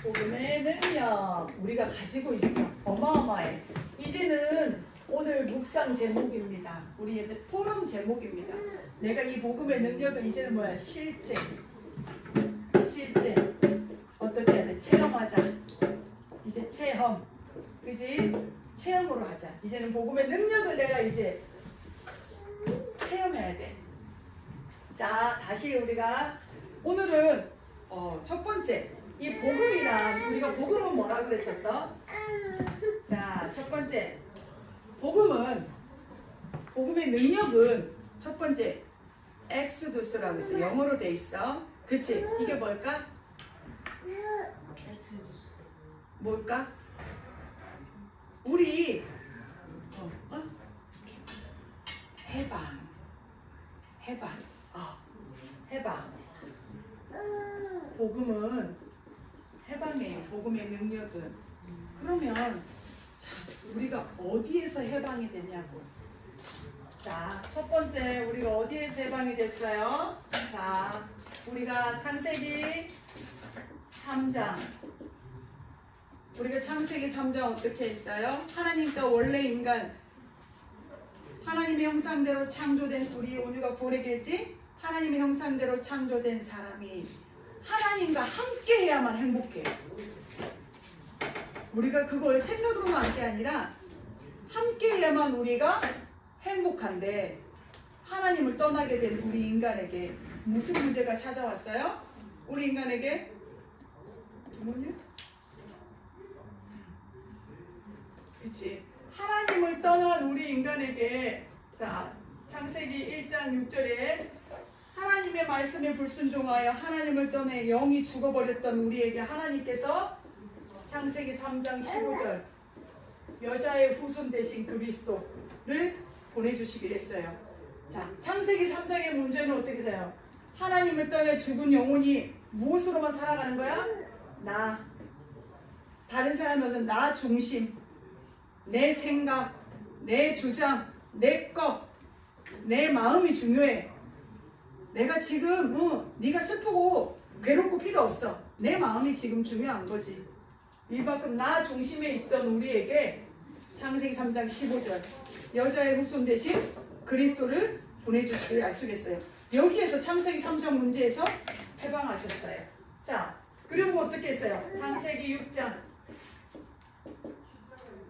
복음의 능력 우리가 가지고 있어. 어마어마해. 이제는 오늘 묵상 제목입니다. 우리 애들 포럼 제목입니다. 내가 이 복음의 능력은 이제는 뭐야? 실제. 어떻게 해야 돼? 체험하자. 이제 체험. 그지? 체험으로 하자. 이제는 복음의 능력을 내가 이제 체험해야 돼. 자, 다시 우리가 오늘은 첫 번째 이 복음이란 우리가 복음은 뭐라 그랬었어? 자, 첫 번째 복음의 능력은 첫 번째 엑소두스라고 있어. 영어로 돼 있어. 그치? 이게 뭘까? 뭘까? 우리 해방. 복음은 해방이에요. 복음의 능력은. 그러면 자, 우리가 어디에서 해방이 되냐고. 자, 첫 번째 우리가 어디에서 해방이 됐어요? 자, 우리가 창세기 3장. 우리가 창세기 3장 어떻게 했어요? 하나님과 원래 인간 하나님의 형상대로 창조된 우리 오늘가 구원에게 했지? 하나님의 형상대로 창조된 사람이 하나님과 함께 해야만 행복해요. 우리가 그걸 생각으로만 할 게 아니라 함께 해야만 우리가 행복한데 하나님을 떠나게 된 우리 인간에게 무슨 문제가 찾아왔어요? 우리 인간에게 뭐냐? 그치? 하나님을 떠난 우리 인간에게 자 창세기 1장 6절에 하나님의 말씀에 불순종하여 하나님을 떠나 영이 죽어버렸던 우리에게 하나님께서 창세기 3장 15절 여자의 후손 대신 그리스도를 보내주시기로 했어요. 자, 창세기 3장의 문제는 어떻게 해서요? 하나님을 떠나 죽은 영혼이 무엇으로만 살아가는 거야? 나. 다른 사람들은 나 중심, 내 생각, 내 주장, 내 것, 내 마음이 중요해. 내가 지금 네가 슬프고 괴롭고 필요 없어. 내 마음이 지금 중요한 거지. 이만큼 나 중심에 있던 우리에게 창세기 3장 15절 여자의 후손 대신 그리스도를 보내주시기를 약속했어요. 여기에서 창세기 3장 문제에서 해방하셨어요. 자, 그리고 어떻게 했어요? 창세기 6장.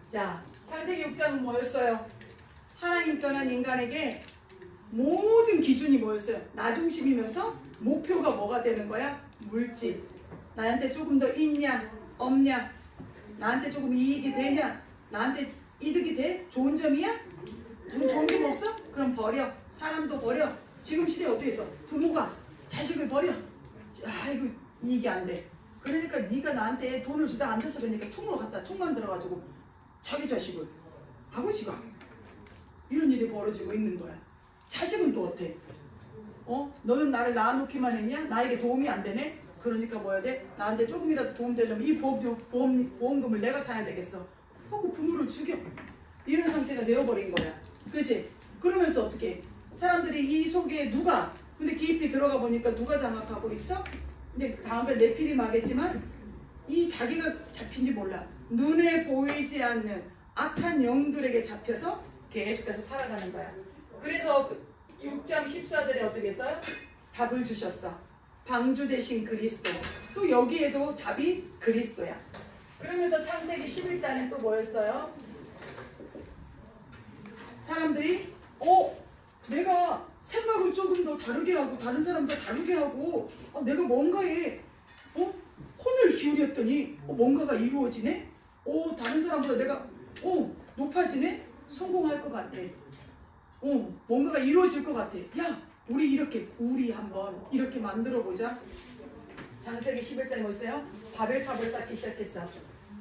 자, 창세기 6장은 뭐였어요? 하나님 떠난 인간에게 모든 기준이 뭐였어요? 나 중심이면서 목표가 뭐가 되는 거야? 물질. 나한테 조금 더 있냐? 없냐? 나한테 조금 이익이 되냐? 나한테 이득이 돼? 좋은 점이야? 좋은 점 없어? 그럼 버려. 사람도 버려. 지금 시대에 어떻게 했어? 부모가 자식을 버려. 아이고 이익이 안 돼. 그러니까 네가 나한테 돈을 주다 안 줬어. 그러니까 총으로 갖다 총 만들어가지고 자기 자식을 아버지가 이런 일이 벌어지고 있는 거야. 자식은 또 어때? 너는 나를 낳아놓기만 했냐? 나에게 도움이 안 되네? 그러니까 뭐 해야 돼? 나한테 조금이라도 도움 되려면 이 보험금을 내가 타야 되겠어. 하고 부모를 죽여. 이런 상태가 되어버린 거야. 그치? 그러면서 어떻게? 사람들이 이 속에 누가? 근데 깊이 들어가 보니까 누가 장악하고 있어? 이제 다음에 네피림 하겠지만 이 자기가 잡힌지 몰라. 눈에 보이지 않는 악한 영들에게 잡혀서 계속해서 살아가는 거야. 그래서 6장 14절에 어떻게 했어요? 답을 주셨어. 방주 대신 그리스도. 또 여기에도 답이 그리스도야. 그러면서 창세기 11장에 또 뭐였어요? 사람들이 내가 생각을 조금 더 다르게 하고 다른 사람도 다르게 하고 내가 뭔가에 혼을 기울였더니 뭔가가 이루어지네? 다른 사람보다 내가 높아지네? 성공할 것 같아. 뭔가가 이루어질 것 같아. 야, 우리 한번 이렇게 만들어 보자. 창세기 11장에 뭐 있어요? 바벨탑을 쌓기 시작했어.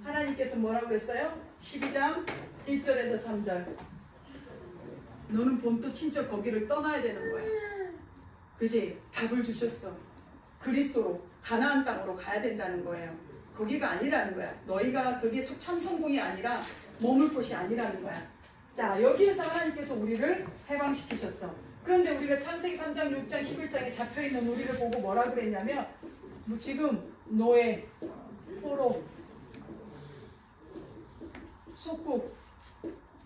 하나님께서 뭐라고 그랬어요? 12장 1절에서 3절. 너는 본토 친척 거기를 떠나야 되는 거야. 그지? 답을 주셨어. 그리스도로 가나안 땅으로 가야 된다는 거예요. 거기가 아니라는 거야. 너희가 그게 참 성공이 아니라 머물 곳이 아니라는 거야. 자, 여기에서 하나님께서 우리를 해방시키셨어. 그런데 우리가 창세기 3장, 6장, 11장에 잡혀있는 우리를 보고 뭐라 그랬냐면 지금 노예, 포로, 속국.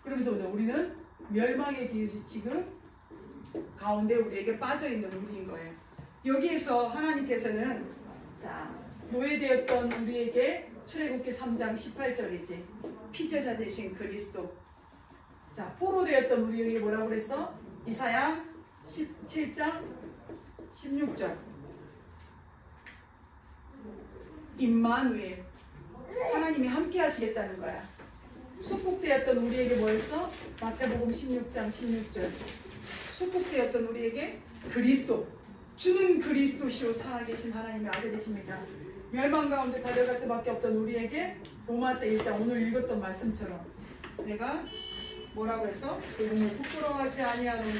그러면서 우리는 멸망의 길 지금 가운데 우리에게 빠져있는 우리인 거예요. 여기에서 하나님께서는 자 노예되었던 우리에게 출애굽기 3장 18절이지 피제자 되신 그리스도. 자 포로 되었던 우리에게 뭐라고 그랬어? 이사야 17장 16절 임마누엘 하나님이 함께 하시겠다는 거야. 숙국되었던 우리에게 뭐였어? 마태복음 16장 16절 숙국되었던 우리에게 그리스도 주는 그리스도시요 살아계신 하나님의 아들이십니다. 멸망 가운데 가져갈 수밖에 없던 우리에게 로마서 1장 오늘 읽었던 말씀처럼 내가 뭐라고 했어? 복음을 부끄러워하지 아니하노니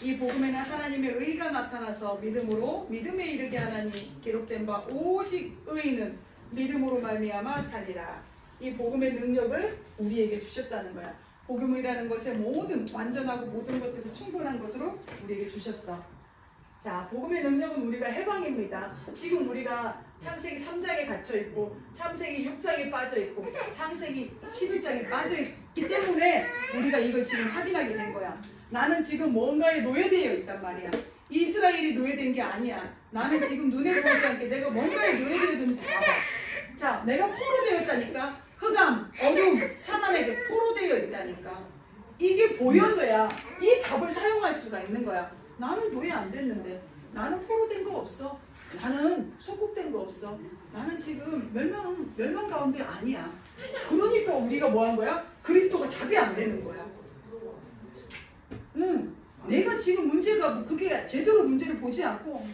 이 복음에는 하나님의 의가 나타나서 믿음으로 믿음에 이르게 하나니 기록된 바 오직 의인은 믿음으로 말미암아 살리라. 이 복음의 능력을 우리에게 주셨다는 거야. 복음이라는 것에 모든 완전하고 모든 것들이 충분한 것으로 우리에게 주셨어. 자, 복음의 능력은 우리가 해방입니다. 지금 우리가 창세기 3장에 갇혀있고 창세기 6장에 빠져있고 창세기 11장에 빠져있기 때문에 우리가 이걸 지금 확인하게 된 거야. 나는 지금 뭔가에 노예되어 있단 말이야. 이스라엘이 노예된 게 아니야. 나는 지금 눈에 보이지 않게 내가 뭔가에 노예되어 있는지 봐봐. 자, 내가 포로 되어 있다니까. 흑암, 어둠, 사단에게 포로 되어 있다니까. 이게 보여져야 이 답을 사용할 수가 있는 거야. 나는 노예 안 됐는데, 나는 포로 된 거 없어, 나는 소국된 거 없어, 나는 지금 멸망 가운데 아니야. 그러니까 우리가 뭐 한 거야? 그리스도가 답이 안 되는 거야. 내가 지금 문제가 그게 제대로 문제를 보지 않고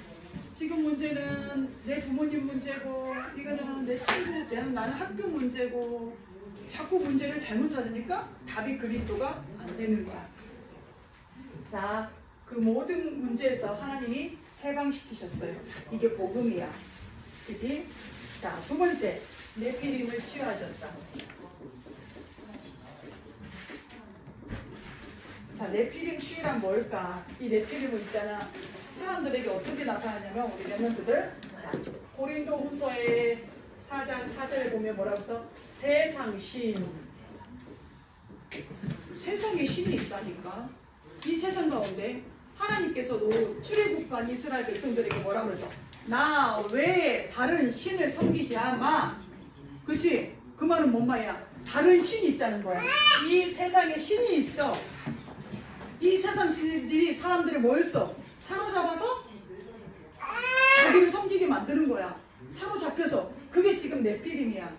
지금 문제는 내 부모님 문제고 이거는 내 친구, 나는 학교 문제고 자꾸 문제를 잘못하니까 답이 그리스도가 안 되는 거야. 자, 그 모든 문제에서 하나님이 해방시키셨어요. 이게 복음이야. 그치? 자, 두 번째, 네피림을 치유하셨어. 자, 네피림 치유란 뭘까? 이 네피림은 있잖아. 사람들에게 어떻게 나타나냐면 우리 렘넌트들 고린도 후서의 4장 4절에 보면 뭐라고 써? 세상신. 세상에 신이 있다니까. 이 세상 가운데 하나님께서도 출애굽한 이스라엘 백성들에게 뭐라고 그랬어? 나 왜 다른 신을 섬기지 마. 그치? 그 말은 뭔 말이야? 다른 신이 있다는 거야. 이 세상에 신이 있어. 이 세상 신들이 사람들을 뭐였어? 사로잡아서 자기를 섬기게 만드는 거야. 사로잡혀서. 그게 지금 네피림이야.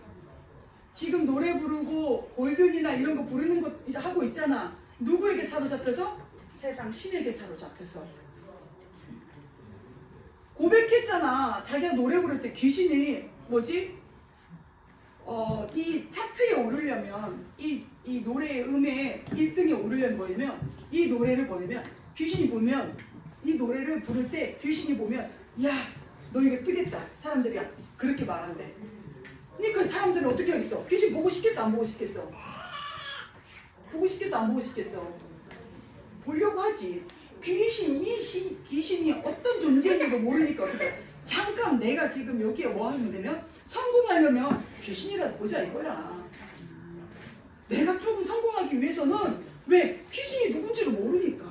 지금 노래 부르고 골든이나 이런 거 부르는 거 하고 있잖아. 누구에게 사로잡혀서? 세상 신에게 사로잡혀서. 고백했잖아. 자기가 노래 부를 때 귀신이 뭐지? 이 차트에 오르려면 이 노래의 음에 1등에 오르려면 뭐냐면 이 노래를 보내면 귀신이 보면 이 노래를 부를 때 귀신이 보면 야, 너 이거 뜨겠다. 사람들이 그렇게 말한대. 그러니까 사람들은 어떻게 하겠어? 귀신 보고 싶겠어? 안 보고 싶겠어? 보고 싶겠어? 안 보고 싶겠어? 보려고 하지. 귀신이 어떤 존재인지도 모르니까 어떻게 잠깐 내가 지금 여기에 뭐 하면 되면 성공하려면 귀신이라도 보자 이거야. 내가 조금 성공하기 위해서는 왜? 귀신이 누군지를 모르니까.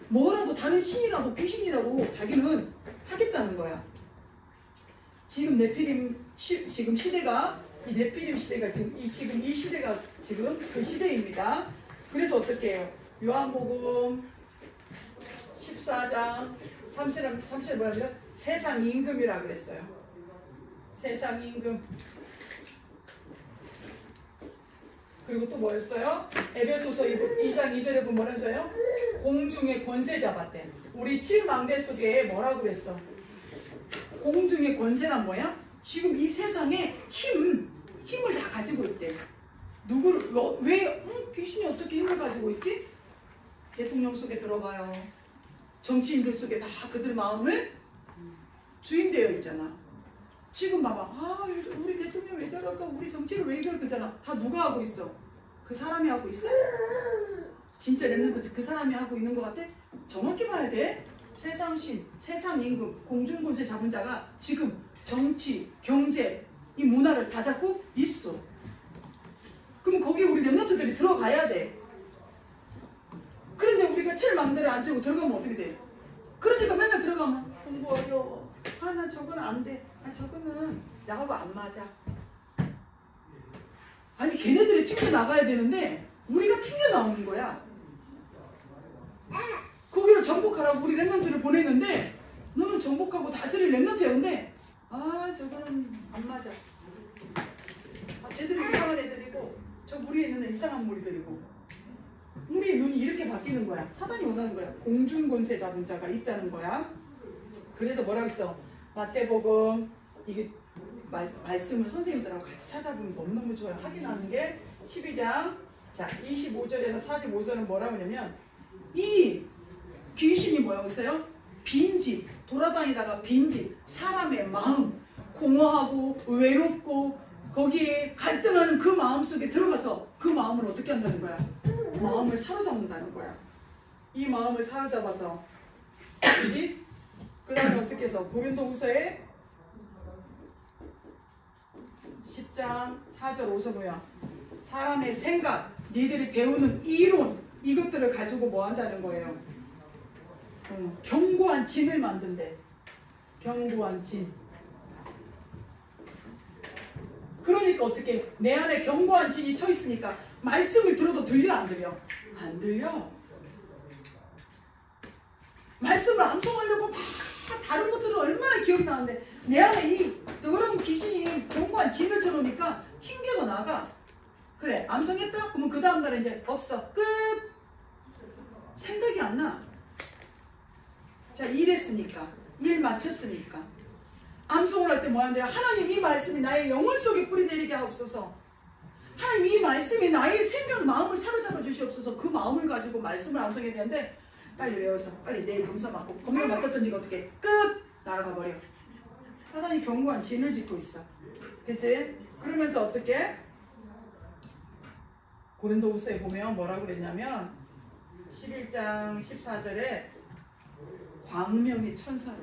뭐라도 다른 신이라도 귀신이라도 자기는 하겠다는 거야. 지금 네피림 지금 시대가 이 네피림 시대가 지금 이 시대가 지금 그 시대입니다. 그래서 어떻게 해요? 요한복음 14장 30절 뭐냐면 세상 임금이라 그랬어요. 세상 임금. 그리고 또 뭐였어요? 에베소서 2장 2절에 보면 뭐라는 거예요? 공중의 권세 잡았대. 우리 7망대 속에 뭐라고 그랬어? 공중의 권세란 뭐야? 지금 이 세상에 힘을 다 가지고 있대. 누구를 왜 귀신이 어떻게 힘을 가지고 있지? 대통령 속에 들어가요. 정치인들 속에 다 그들 마음을 주인되어 있잖아. 지금 봐봐. 우리 대통령 왜 저럴까? 우리 정치를 왜 이걸 그러잖아. 다 누가 하고 있어? 그 사람이 하고 있어? 진짜 렘넌트 그 사람이 하고 있는 것 같아? 정확히 봐야 돼. 세상신, 세상임금, 공중권세 잡은 자가 지금 정치, 경제, 이 문화를 다 잡고 있어. 그럼 거기에 우리 랩런트들이 들어가야 돼. 그런데 우리가 칠 맘대로 안 쓰고 들어가면 어떻게 돼? 그러니까 맨날 들어가면 공부 어려워. 아, 나 저거는 안 돼. 아, 저거는 나하고 안 맞아. 아니, 걔네들이 튕겨 나가야 되는데 우리가 튕겨 나오는 거야. 거기를 정복하라고 우리 랩런트를 보냈는데 너는 정복하고 다스릴 랩런트였는데 아, 저거는 안 맞아. 아, 쟤들은 이상한 애들이고 저 무리에 있는 애 이상한 무리들이고. 우리의 눈이 이렇게 바뀌는 거야. 사단이 원하는 거야. 공중권세 잡은 자가 있다는 거야. 그래서 뭐라고 했어? 마태복음 이게 말씀을 선생님들하고 같이 찾아보면 너무너무 좋아요. 확인하는 게 12장 자 25절에서 45절은 뭐라고 하냐면 이 귀신이 뭐라고 했어요? 빈집 돌아다니다가 빈집 사람의 마음 공허하고 외롭고 거기에 갈등하는 그 마음 속에 들어가서 그 마음을 어떻게 한다는 거야? 마음을 사로잡는다는 거야. 이 마음을 사로잡아서 그지? 그 다음에 어떻게 해서 고린도후서에 10장 4절 5절 뭐야? 사람의 생각, 니들이 배우는 이론 이것들을 가지고 뭐 한다는 거예요? 견고한 진을 만든대. 견고한 진. 그러니까 어떻게 내 안에 견고한 진이 쳐 있으니까 말씀을 들어도 들려 안 들려? 안 들려. 말씀을 암송하려고 막 다른 것들은 얼마나 기억이 나는데 내 안에 이 더러운 귀신이 견고한 진을 쳐놓으니까 튕겨서 나가. 그래 암송했다? 그러면 그 다음 날에 이제 없어. 끝. 생각이 안 나. 자 일했으니까 일 마쳤으니까 암송을 할 때 뭐 하는데 하나님 이 말씀이 나의 영혼 속에 뿌리내리게 하옵소서. 하나님 이 말씀이 나의 생각 마음을 사로잡아 주시옵소서. 그 마음을 가지고 말씀을 암송해야 되는데 빨리 외워서 빨리 내일 검사 맞고 검사 맡았던지가 어떻게 끝 날아가 버려. 사단이 견고한 진을 짓고 있어. 그치? 그러면서 어떻게 고린도후서에 보면 뭐라고 그랬냐면 11장 14절에 광명의 천사로.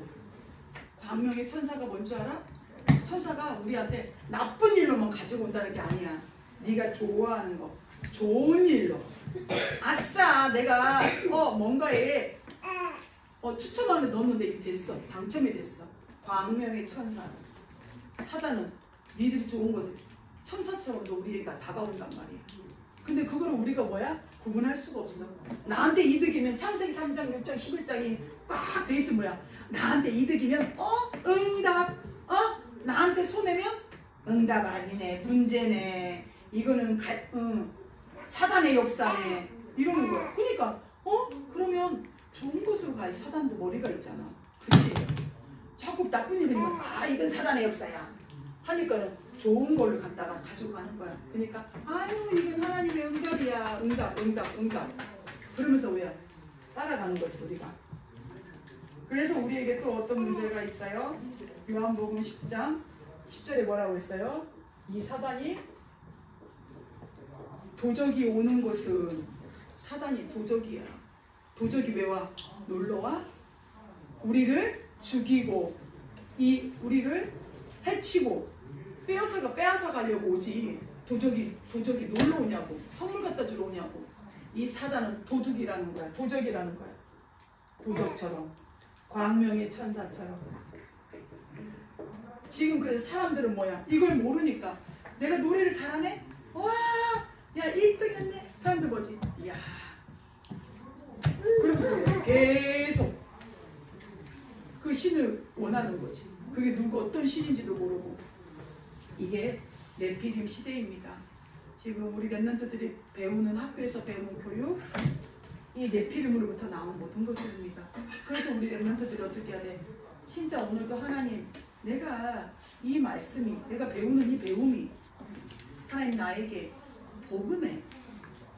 광명의 천사가 뭔 줄 알아? 천사가 우리한테 나쁜 일로만 가지고 온다는 게 아니야. 네가 좋아하는 거 좋은 일로 아싸 내가 뭔가에 추첨안에 넣었는데 이게 됐어. 당첨이 됐어. 광명의 천사. 사단은 니들이 좋은 거지 천사처럼도 우리가 다가온단 말이야. 근데 그거를 우리가 뭐야? 구분할 수가 없어. 나한테 이득이면 창세기 3장 6장 11장이 꽉 돼 있으면 뭐야? 나한테 이득이면 응답. 나한테 손해면 응답 아니네. 문제네. 이거는 사단의 역사네. 이러는 거야. 그러니까 그러면 좋은 곳으로 가야지. 사단도 머리가 있잖아. 그치? 자꾸 나쁜 일이면 이건 사단의 역사야 하니까는 좋은 걸로 갖다가 가져가는 거야. 그러니까 아유 이건 하나님의 응답이야. 응답. 그러면서 왜 따라가는 거지 우리가. 그래서 우리에게 또 어떤 문제가 있어요? 요한복음 10장 10절에 뭐라고 했어요? 이 사단이 도적이 오는 곳은 사단이 도적이야. 도적이 왜 와? 놀러와? 우리를 죽이고 우리를 해치고 빼앗아 가려고 오지. 도적이 놀러 오냐고. 선물 갖다 주러 오냐고. 이 사단은 도둑이라는 거야. 도적이라는 거야. 도적처럼. 광명의 천사처럼. 지금 그래서 사람들은 뭐야? 이걸 모르니까 내가 노래를 잘하네? 와, 야 1등 했네. 사람들 뭐지? 이야. 그러면서 계속 그 신을 원하는 거지. 그게 어떤 신인지도 모르고. 이게 네피림 시대입니다. 지금 우리 랩런트들이 배우는 학교에서 배우는 교육 이 네피림으로부터 나온 모든 것들입니다. 그래서 우리 랩런트들이 어떻게 해야 돼? 진짜 오늘도 하나님 내가 이 말씀이 내가 배우는 이 배움이 하나님 나에게 복음에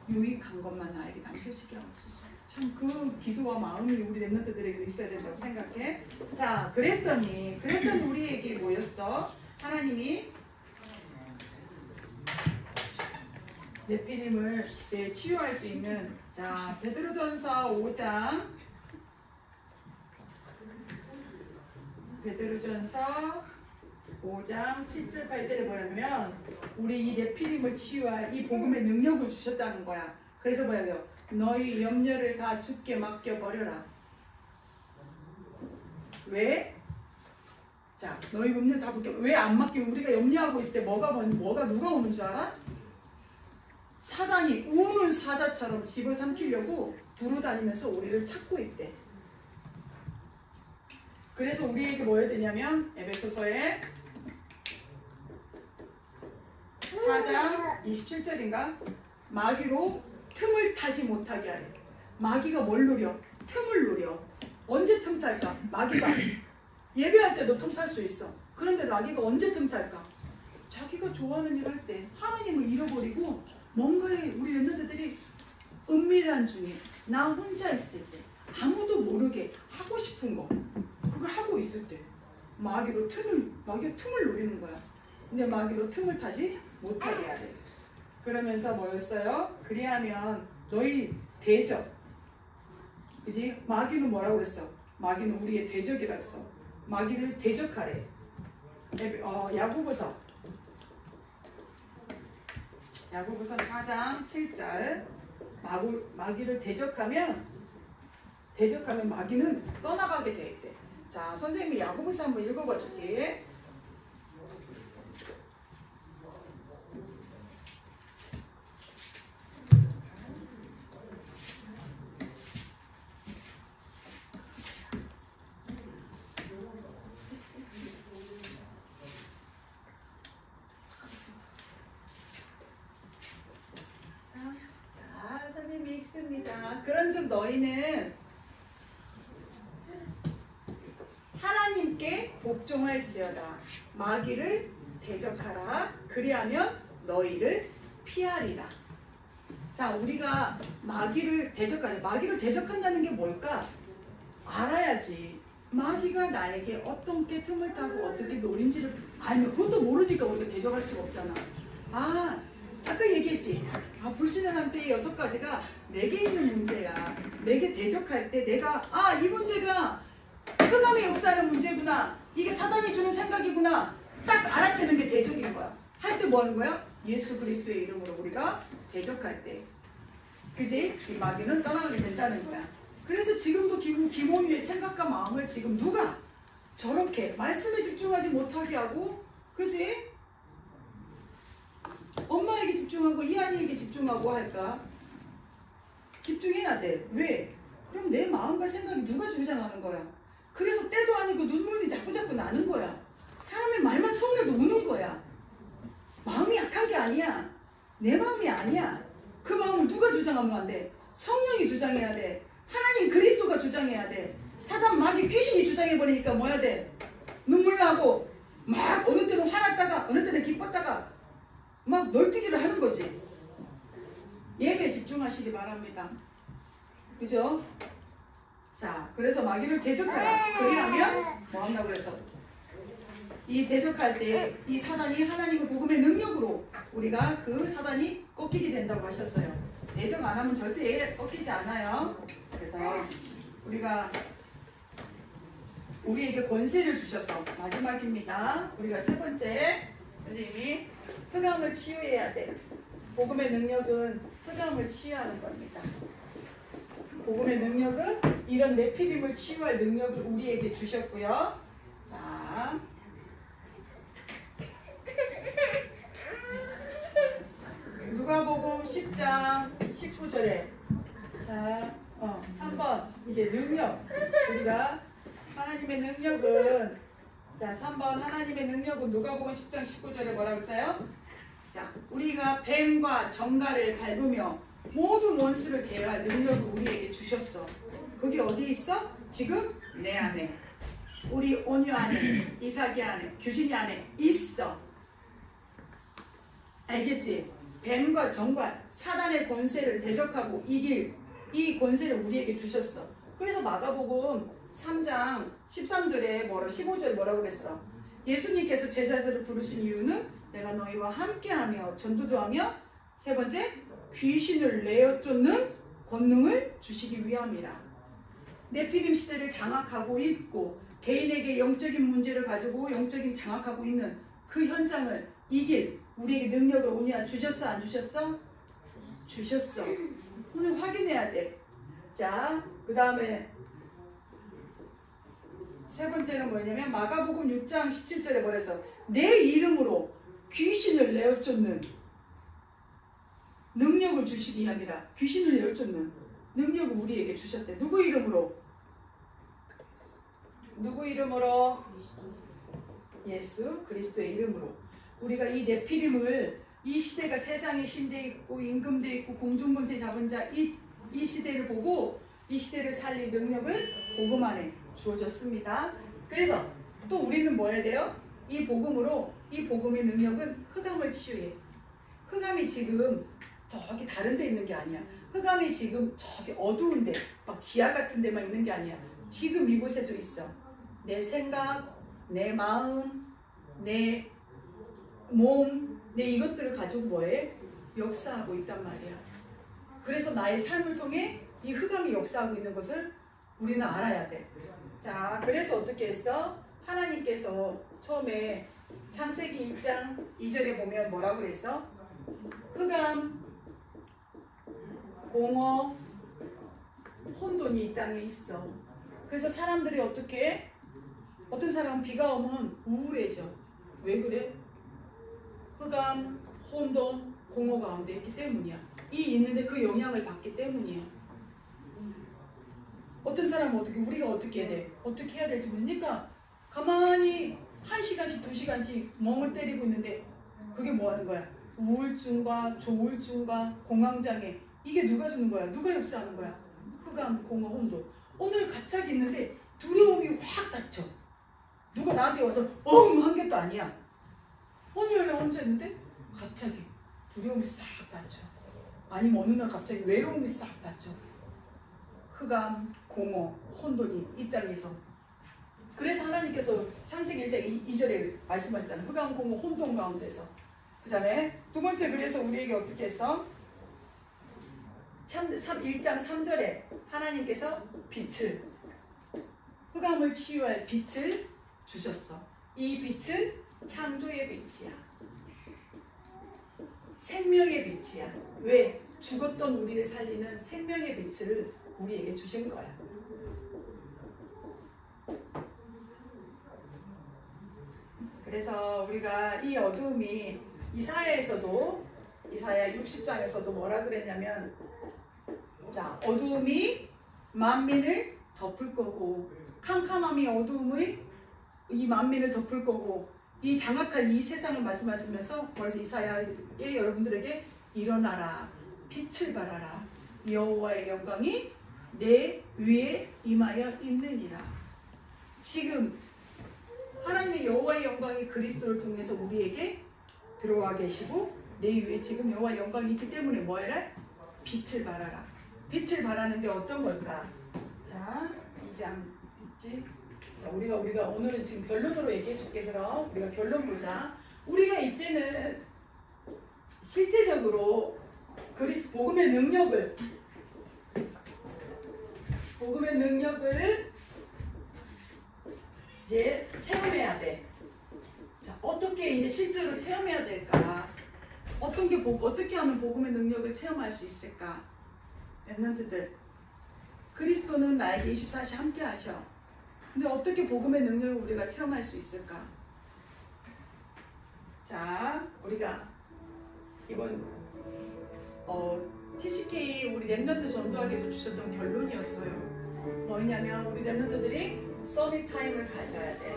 유익한 것만 나에게 남겨지게 하옵소서. 참 그 기도와 마음이 우리 랩런트들에게 있어야 된다고 생각해. 자 그랬더니 우리에게 뭐였어? 하나님이 네피림을 치유할 수 있는 자 베드로전서 5장 베드로전서 5장 7절 8절에 뭐냐면 우리 이 네피림을 치유할 이 복음의 능력을 주셨다는 거야. 그래서 뭐야 돼요? 너희 염려를 다 주께 맡겨버려라. 왜? 자, 너희 염려 다 맡겨. 왜 안 맡기면 우리가 염려하고 있을 때 뭐가 누가 오는 줄 알아? 사단이 우는 사자처럼 집을 삼키려고 두루다니면서 우리를 찾고 있대. 그래서 우리에게 뭐 해야 되냐면 에베소서에 4장 27절인가? 마귀로 틈을 타지 못하게 하래. 마귀가 뭘 노려? 틈을 노려. 언제 틈 탈까? 마귀가 예배할 때도 틈 탈 수 있어. 그런데 마귀가 언제 틈 탈까? 자기가 좋아하는 일 할 때 하나님을 잃어버리고 뭔가에 우리 랩런트들이 은밀한 중에 나 혼자 있을 때 아무도 모르게 하고 싶은 거 그걸 하고 있을 때 마귀가 틈을 노리는 거야. 근데 마귀로 틈을 타지 못하게 하래. 그러면서 뭐였어요? 그리하면 너희 대적, 그지? 마귀는 뭐라고 그랬어? 마귀는 우리의 대적이라고 했어. 마귀를 대적하래. 야고보서 4장 7절 마귀를 대적하면 마귀는 떠나가게 돼 있대. 자, 선생님이 야고보서 한번 읽어봐 줄게. 자, 선생님이 읽습니다. 그런즉 너희는 하나님께 복종할지어다. 마귀를 대적하라. 그리하면 너희를 피하리라. 자, 우리가 마귀를 대적하라. 마귀를 대적한다는 게 뭘까? 알아야지. 마귀가 나에게 어떤 게 틈을 타고 어떻게 노린지를 알면 그것도 모르니까 우리가 대적할 수가 없잖아. 아까 얘기했지. 불신의 상태의 6가지가 내게 있는 문제야. 내게 대적할 때 내가 이 문제가 흑암의 역사하는 문제구나. 이게 사단이 주는 생각이구나. 딱 알아채는 게 대적인 거야. 할 때 뭐 하는 거야? 예수 그리스도의 이름으로 우리가 대적할 때. 그지? 이 마귀는 떠나게 된다는 거야. 그래서 지금도 김원유의 생각과 마음을 지금 누가 저렇게 말씀에 집중하지 못하게 하고, 그지? 엄마에게 집중하고 이한이에게 집중하고 할까? 집중해야 돼. 왜? 그럼 내 마음과 생각이 누가 주장하는 거야? 그래서 때도 아니고 눈물이 자꾸자꾸 나는 거야. 사람의 말만 서운해도 우는 거야. 마음이 약한 게 아니야. 내 마음이 아니야. 그 마음을 누가 주장하면 안 돼? 성령이 주장해야 돼. 하나님 그리스도가 주장해야 돼. 사단 마귀 귀신이 주장해버리니까 뭐 해야 돼? 눈물 나고 막 어느 때는 화났다가 어느 때는 기뻤다가 막 널뛰기를 하는 거지. 예배에 집중하시기 바랍니다. 그죠? 자, 그래서 마귀를 대적하라. 그리하면 뭐 한다고 그래서 이 대적할 때 이 사단이 하나님의 복음의 능력으로 우리가 그 사단이 꺾이게 된다고 하셨어요. 대적 안 하면 절대 꺾이지 않아요. 그래서 우리가 우리에게 권세를 주셔서 마지막입니다. 우리가 3번째 선생님이 흑암을 치유해야 돼. 복음의 능력은 흑암을 치유하는 겁니다. 복음의 능력은 이런 네피림을 치유할 능력을 우리에게 주셨고요. 자, 누가복음 10장 19절에 자, 3번 이게 능력. 우리가 하나님의 능력은 자, 3번 하나님의 능력은 누가복음 10장 19절에 뭐라고 써요? 자, 우리가 뱀과 정갈을 밟으며 모든 원수를 제어할 능력을 우리에게 주셨어. 그게 어디에 있어? 지금 내 안에, 우리 온유 안에, 이삭이 안에, 규진이 안에 있어. 알겠지? 뱀과 정갈, 사단의 권세를 대적하고 이길 이 권세를 우리에게 주셨어. 그래서 마가복음 3장 13절에 15절에 뭐라고 그랬어? 예수님께서 제자들을 부르신 이유는 내가 너희와 함께하며 전도도 하며 3번째 귀신을 내어 쫓는 권능을 주시기 위함이라. 네피림 시대를 장악하고 있고 개인에게 영적인 문제를 가지고 영적인 장악하고 있는 그 현장을 이길 우리에게 능력을 오늘 주셨어 안 주셨어? 주셨어. 오늘 확인해야 돼. 자, 그 다음에 세 번째는 뭐냐면 마가복음 6장 17절에 뭐래서 내 이름으로 귀신을 내어쫓는 능력을 주시기 합니다. 귀신을 내어쫓는 능력을 우리에게 주셨대. 누구 이름으로? 누구 이름으로? 예수 그리스도의 이름으로. 우리가 이 네피림을 이 시대가 세상의 신대 있고 임금대 있고 공중권세 잡은 자 이 시대를 보고 이 시대를 살릴 능력을 복음 안에 주어졌습니다. 그래서 또 우리는 뭐 해야 돼요? 이 복음으로 이 복음의 능력은 흑암을 치유해. 흑암이 지금 저기 다른 데 있는 게 아니야. 흑암이 지금 저기 어두운데 막 지하 같은 데만 있는 게 아니야. 지금 이곳에도 있어. 내 생각, 내 마음, 내 몸, 내 이것들을 가지고 뭐해? 역사하고 있단 말이야. 그래서 나의 삶을 통해 이 흑암이 역사하고 있는 것을 우리는 알아야 돼. 자, 그래서 어떻게 했어? 하나님께서 처음에 창세기 1장 2절에 보면 뭐라고 그랬어? 흑암, 공허, 혼돈이 이 땅에 있어. 그래서 사람들이 어떻게 해? 어떤 사람은 비가 오면 우울해져. 왜 그래? 흑암, 혼돈, 공허 가운데 있기 때문이야. 이 있는데 그 영향을 받기 때문이야. 어떤 사람은 우리가 어떻게 해야 돼? 어떻게 해야 될지 모르니까 가만히 1시간씩 2시간씩 멍을 때리고 있는데 그게 뭐 하는 거야? 우울증과 조울증과 공황장애. 이게 누가 주는 거야? 누가 역사하는 거야? 흑암, 공허, 혼돈. 오늘 갑자기 있는데 두려움이 확 닥쳐. 누가 나한테 와서 한 것도 아니야. 오늘 혼자 있는데 갑자기 두려움이 싹 닥쳐. 아니면 어느 날 갑자기 외로움이 싹 닥쳐. 흑암, 공허, 혼돈이 이 땅에서. 그래서 하나님께서 창세기 1장 2절에 말씀하셨잖아요. 흑암, 공허, 혼돈 가운데서. 그 다음에 두 번째, 그래서 우리에게 어떻게 했어? 1장 3절에 하나님께서 빛을, 흑암을 치유할 빛을 주셨어. 이 빛은 창조의 빛이야. 생명의 빛이야. 왜? 죽었던 우리를 살리는 생명의 빛을 우리에게 주신 거야. 그래서 우리가 이 어두움이 이사야에서도, 이사야 60장에서도 뭐라 그랬냐면, 자, 어두움이 만민을 덮을 거고, 캄캄함이 어두움의 이 만민을 덮을 거고, 이 장악한 이 세상을 말씀하시면서 그래서 이사야의 여러분들에게 일어나라, 빛을 발하라, 여호와의 영광이 내 위에 임하여 있느니라. 지금 하나님의 여호와의 영광이 그리스도를 통해서 우리에게 들어와 계시고 내 위에 지금 여호와의 영광이 있기 때문에 뭐 해라? 빛을 발하라. 빛을 발하는데 어떤 걸까? 자, 2장 있지? 자, 우리가 오늘은 지금 결론으로 얘기해 줄게. 그럼 우리가 결론 보자. 우리가 이제는 실제적으로 복음의 능력을 이제 체험해야 돼. 자, 어떻게 이제 실제로 체험해야 될까? 어떻게 하면 복음의 능력을 체험할 수 있을까? 렘넌트들, 그리스도는 나에게 24시 함께 하셔. 근데 어떻게 복음의 능력을 우리가 체험할 수 있을까? 자, 우리가 이번 TCK 우리 렘넌트 전도학에서 주셨던 결론이었어요. 뭐냐면 우리 렘넌트들이 서밋 타임을 가져야 돼.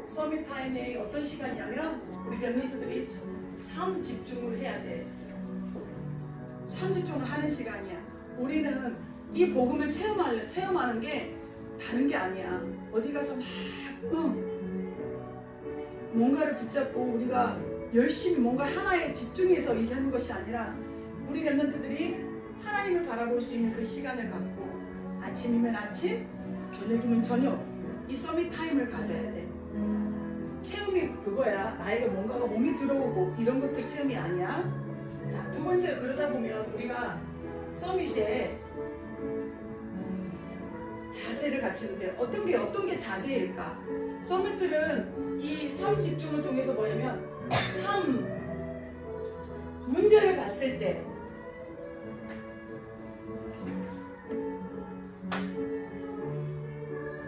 서밋 타임에 어떤 시간이냐면 우리 렘넌트들이 삶 집중을 해야 돼. 삶 집중을 하는 시간이야. 우리는 이 복음을 체험하는 게 다른 게 아니야. 어디 가서 막 뭔가를 붙잡고 우리가 열심히 뭔가 하나에 집중해서 얘기하는 것이 아니라 우리 렘넌트들이 하나님을 바라볼 수 있는 그 시간을 갖고 아침이면 아침, 저녁이면 저녁 이 서밋 타임을 가져야 돼. 체험이 그거야. 나에게 뭔가가 몸이 들어오고 이런 것들 체험이 아니야. 자, 두 번째, 그러다 보면 우리가 서밋에 자세를 갖추는데 어떤 게 자세일까? 서밋들은 이 3 집중을 통해서 뭐냐면 3 문제를 봤을 때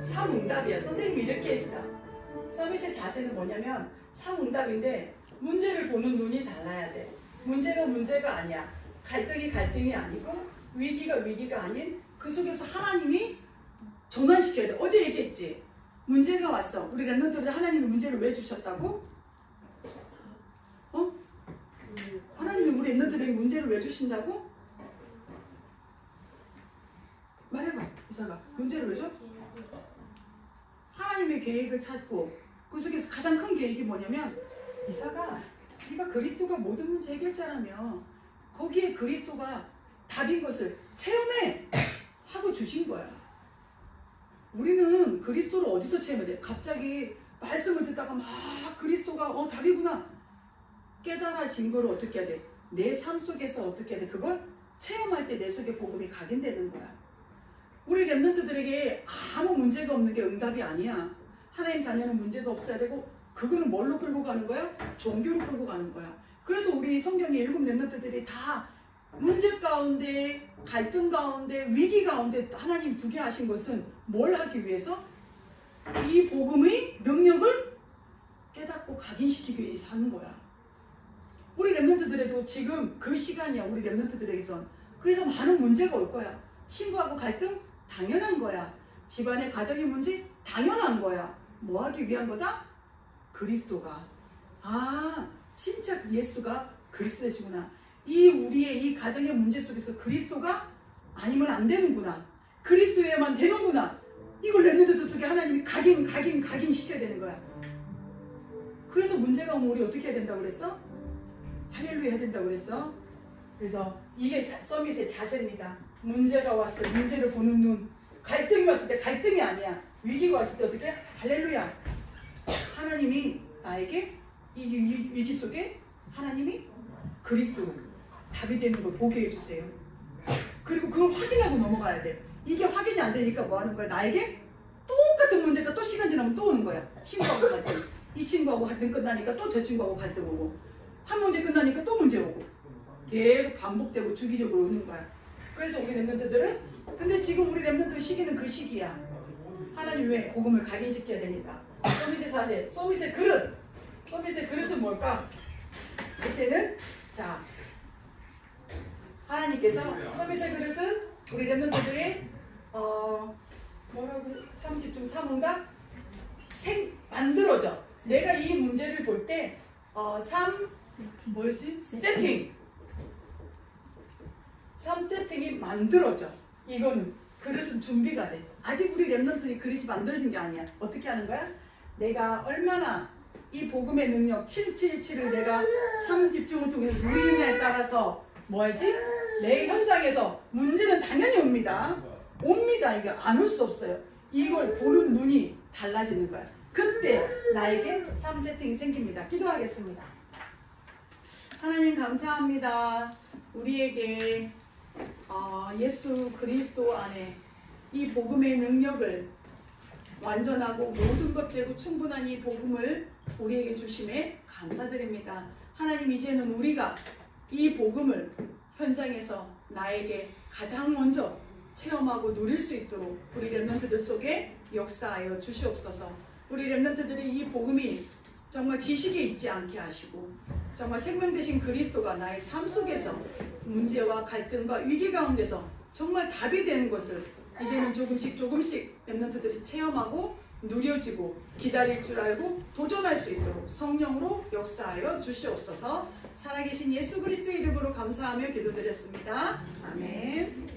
삼응답이야. 선생님이 이렇게 했어. 서밋의 자세는 뭐냐면 삼응답인데 문제를 보는 눈이 달라야 돼. 문제가 아니야. 갈등이 아니고 위기가 아닌 그 속에서 하나님이 전환시켜야 돼. 어제 얘기했지. 문제가 왔어. 우리 랩런트들 하나님이 문제를 왜 주셨다고? 하나님이 우리 랩런트들에게 문제를 왜 주신다고? 말해봐. 이사가 문제를 왜 줘? 하나님의 계획을 찾고 그 속에서 가장 큰 계획이 뭐냐면 이사가 네가 그리스도가 모든 문제 해결자라며 거기에 그리스도가 답인 것을 체험해 하고 주신 거야. 우리는 그리스도를 어디서 체험해야 돼? 갑자기 말씀을 듣다가 막 그리스도가 답이구나 깨달아진 거를 어떻게 해야 돼? 내 삶 속에서 어떻게 해야 돼? 그걸 체험할 때 내 속에 복음이 각인되는 거야. 우리 랩런트들에게 아무 문제가 없는 게 응답이 아니야. 하나님 자녀는 문제도 없어야 되고 그거는 뭘로 끌고 가는 거야? 종교로 끌고 가는 거야. 그래서 우리 성경의 7 랩런트들이 다 문제 가운데, 갈등 가운데, 위기 가운데 하나님 두게 하신 것은 뭘 하기 위해서? 이 복음의 능력을 깨닫고 각인시키기 위해서 하는 거야. 우리 랩런트들에도 지금 그 시간이야. 우리 랩런트들에게선. 그래서 많은 문제가 올 거야. 친구하고 갈등? 당연한 거야. 집안의 가정의 문제? 당연한 거야. 뭐 하기 위한 거다? 그리스도가. 진짜 예수가 그리스도시구나. 우리의 이 가정의 문제 속에서 그리스도가 아니면 안 되는구나. 그리스도에만 되는구나. 이걸 랩런트들 속에 하나님이 각인시켜야 되는 거야. 그래서 문제가 오면 우리 어떻게 해야 된다고 그랬어? 할렐루야 해야 된다고 그랬어. 그래서 이게 서밋의 자세입니다. 문제가 왔을 때 문제를 보는 눈, 갈등이 왔을 때 갈등이 아니야. 위기가 왔을 때 어떻게? 할렐루야. 하나님이 나에게 이 위기 속에 하나님이 그리스도 답이 되는 걸 보게 해주세요. 그리고 그걸 확인하고 넘어가야 돼. 이게 확인이 안 되니까 뭐 하는 거야? 나에게 똑같은 문제가 또 시간 지나면 또 오는 거야. 친구하고 갈등. 이 친구하고 갈등 끝나니까 또 저 친구하고 갈등 오고 한 문제 끝나니까 또 문제 오고 계속 반복되고 주기적으로 오는 거야. 그래서 우리 랩런트들은 근데 지금 우리 랩런트 시기는 그 시기야. 하나님 왜? 복음을 각인시켜야 되니까. 서밋의 사세, 서밋의 그릇. 서밋의 그릇은 뭘까? 그때는 자 하나님께서 서밋의 그릇은 우리 랩런트들의 뭐라고 3집중 3응답 만들어져. 내가 이 문제를 볼 때 3 뭐였지? 세팅. 3세팅이 만들어져. 이거는 그릇은 준비가 돼. 아직 우리 랩런트의 그릇이 만들어진 게 아니야. 어떻게 하는 거야? 내가 얼마나 이 복음의 능력 777을 내가 3집중을 통해서 누리느냐에 따라서 뭐지? 내 현장에서 문제는 당연히 옵니다. 이거 안 올 수 없어요. 이걸 보는 눈이 달라지는 거야. 그때 나에게 3세팅이 생깁니다. 기도하겠습니다. 하나님 감사합니다. 우리에게 예수 그리스도 안에 이 복음의 능력을 완전하고 모든 것 빼고 충분한 이 복음을 우리에게 주심에 감사드립니다. 하나님 이제는 우리가 이 복음을 현장에서 나에게 가장 먼저 체험하고 누릴 수 있도록 우리 랩런트들 속에 역사하여 주시옵소서. 우리 랩런트들이 이 복음이 정말 지식에 있지 않게 하시고 정말 생명 되신 그리스도가 나의 삶 속에서 문제와 갈등과 위기 가운데서 정말 답이 되는 것을 이제는 조금씩 랩런트들이 체험하고 누려지고 기다릴 줄 알고 도전할 수 있도록 성령으로 역사하여 주시옵소서. 살아계신 예수 그리스도의 이름으로 감사하며 기도드렸습니다. 아멘.